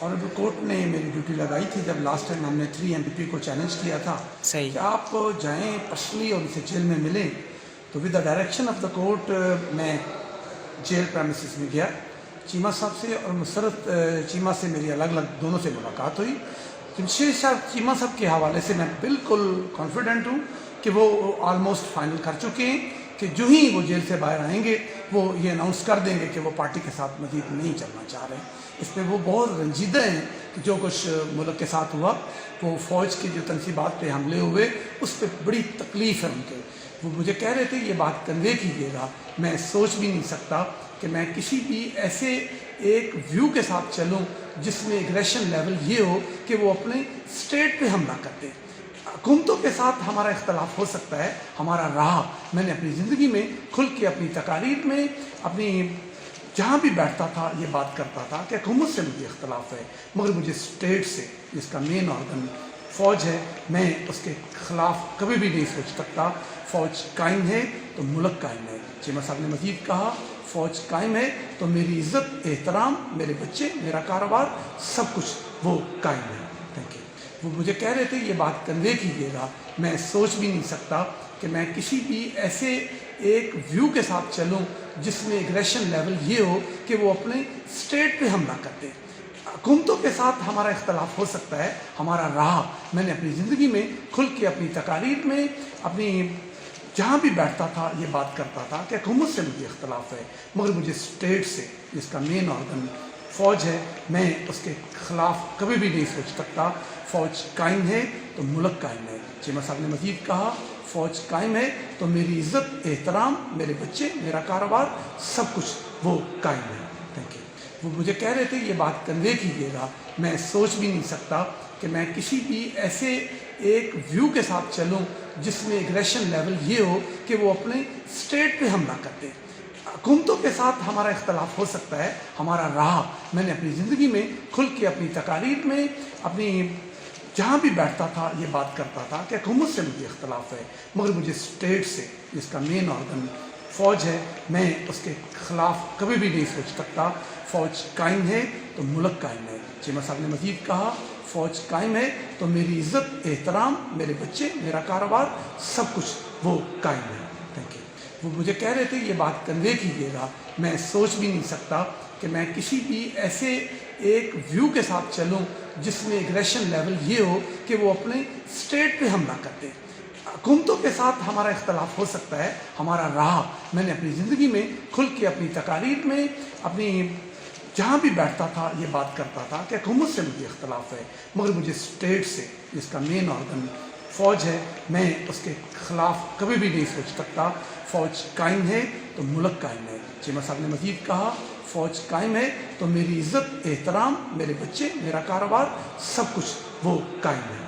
Honourable court ने मेरी duty लगाई थी जब लास्ट टाइम हमने 3 MPP को चैलेंज किया था सही कि आप जाएं पर्सनली और उनसे जेल में मिलें, तो with the direction of the court मैं जेल प्रेमिसेस में गया। चीमा साहब से और मुसरत चीमा से मेरी अलग अलग दोनों से मुलाकात हुई। जमशेद साहब चीमा साहब के हवाले से मैं बिल्कुल कॉन्फिडेंट हूँ कि वो ऑलमोस्ट फाइनल कर चुके हैं कि जो ही वो जेल से बाहर आएंगे वो ये अनाउंस कर देंगे कि वो पार्टी के साथ मज़ीद नहीं चलना चाह रहे हैं। इस पर वो बहुत रंजीदा हैं कि जो कुछ मुल्क के साथ हुआ, वो फ़ौज की जो तनसीबात पे हमले हुए उस पर बड़ी तकलीफ़ है उनके। वो मुझे कह रहे थे ये बात कन्वे कीजिएगा, मैं सोच भी नहीं सकता कि मैं किसी भी ऐसे एक व्यू के साथ चलूँ जिसमें एग्रेशन लेवल ये हो कि वो अपने स्टेट पे हमला करते। हुकूमतों के साथ हमारा इख्तलाफ हो सकता है, हमारा रहा। मैंने अपनी ज़िंदगी में खुल के अपनी तकारीर में अपनी जहाँ भी बैठता था ये बात करता था कि हुकूमत से मुझे इख्तलाफ है, मगर मुझे स्टेट से जिसका मेन ऑर्गन फ़ौज है, मैं उसके ख़िलाफ़ कभी भी नहीं सोच सकता। फ़ौज कायम है तो मुल्क कायम है। चीमा साहब ने मज़ीद कहा फ़ौज कायम है तो मेरी इज़्ज़त, एहतराम, मेरे बच्चे, मेरा कारोबार, सब कुछ वो कायम है। Thank you. वो मुझे कह रहे थे ये बात कन्वे कीजिएगा, मैं सोच भी नहीं सकता कि मैं किसी भी ऐसे एक व्यू के साथ चलूँ जिसमें एग्रेशन लेवल ये हो कि वो अपने स्टेट पे हमला करते। हुकूमतों के साथ हमारा इख्तलाफ हो सकता है, हमारा रहा। मैंने अपनी ज़िंदगी में खुल के अपनी तकारीर में अपनी जहाँ भी बैठता था ये बात करता था कि हुकूमत से मुझे इख्तलाफ है, मगर मुझे स्टेट से जिसका मेन ऑर्गन फ़ौज है, मैं उसके ख़िलाफ़ कभी भी नहीं सोच सकता। फ़ौज कायम है तो मुल्क कायम है। चीमा साहब ने मज़ीद कहा फ़ौज कायम है तो मेरी इज़्ज़त, एहतराम, मेरे बच्चे, मेरा कारोबार, सब कुछ वो कायम है। Thank you. वो मुझे कह रहे थे ये बात कन्वे कीजिएगा, मैं सोच भी नहीं सकता कि मैं किसी भी ऐसे एक व्यू के साथ चलूँ जिसमें एग्रेशन लेवल ये हो कि वो अपने स्टेट पे हमला करते। हुकूमतों के साथ हमारा इख्तलाफ हो सकता है, हमारा रहा। मैंने अपनी ज़िंदगी में खुल के अपनी तकारीर में अपनी जहाँ भी बैठता था ये बात करता था कि हुकूमत से मुझे इख्तलाफ है, मगर मुझे स्टेट से जिसका मेन ऑर्गन फ़ौज है, मैं उसके ख़िलाफ़ कभी भी नहीं सोच सकता। फ़ौज कायम है तो मुल्क कायम है। चीमा साहब ने मज़ीद कहा फ़ौज कायम है तो मेरी इज़्ज़त, एहतराम, मेरे बच्चे, मेरा कारोबार, सब कुछ वो कायम है। Thank you. वो मुझे कह रहे थे ये बात कन्वे कीजिएगा, मैं सोच भी नहीं सकता कि मैं किसी भी ऐसे एक व्यू के साथ चलूँ जिसमें एग्रेशन लेवल ये हो कि वो अपने स्टेट पे हमला करते। हुकूमतों के साथ हमारा इख्तलाफ हो सकता है, हमारा रहा। मैंने अपनी ज़िंदगी में खुल के अपनी तकारीर में अपनी जहाँ भी बैठता था ये बात करता था कि हुकूमत से मुझे इख्तलाफ है, मगर मुझे स्टेट से जिसका मेन ऑर्गन फ़ौज है, मैं उसके ख़िलाफ़ कभी भी नहीं सोच सकता। फ़ौज कायम है तो मुल्क कायम है। चीमा साहब ने मज़ीद कहा फ़ौज कायम है तो मेरी इज़्ज़त, एहतराम, मेरे बच्चे, मेरा कारोबार, सब कुछ वो कायम है।